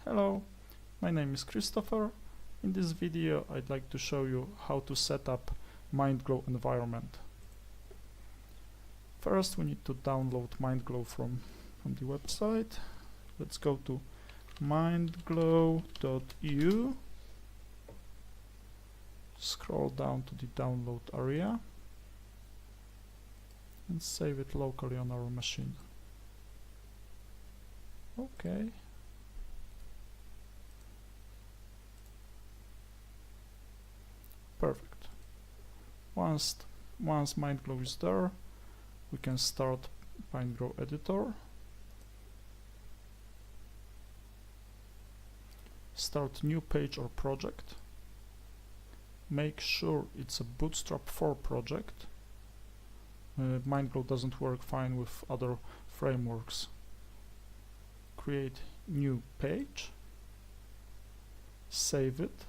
Hello, my name is Christopher. In this video I'd like to show you how to set up mindglow environment. First we need to download mindglow from the website. Let's go to mindglow.eu, scroll down to the download area and save it locally on our machine. Okay. Perfect. Once mindglow is there, we can start Pinegrow editor. Start new page or project. Make sure it's a Bootstrap 4 project. Mindglow doesn't work fine with other frameworks. Create new page. Save it.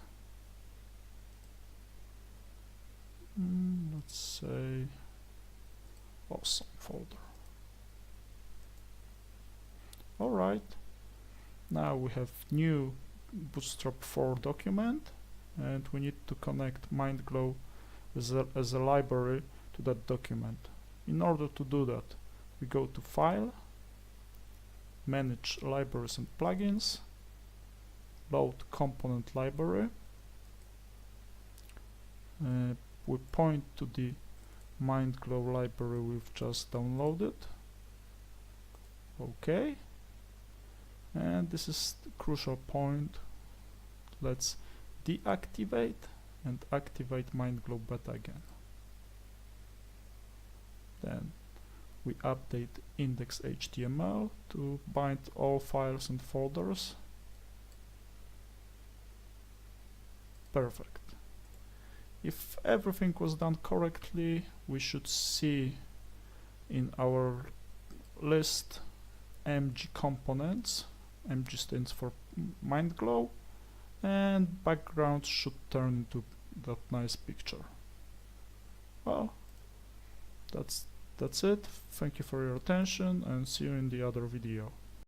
Let's say awesome folder. Alright, now we have new Bootstrap 4 document and we need to connect mindglow as a library to that document. In order to do that, we go to File, Manage Libraries and Plugins, Load Component Library. We point to the mindglow library we've just downloaded. Okay, and this is the crucial point. Let's deactivate and activate mindglow beta again. Then we update index.html to bind all files and folders. Perfect. If everything was done correctly, we should see in our list mg components. Mg stands for mindglow, and background should turn into that nice picture. Well, that's it. Thank you for your attention and see you in the other video.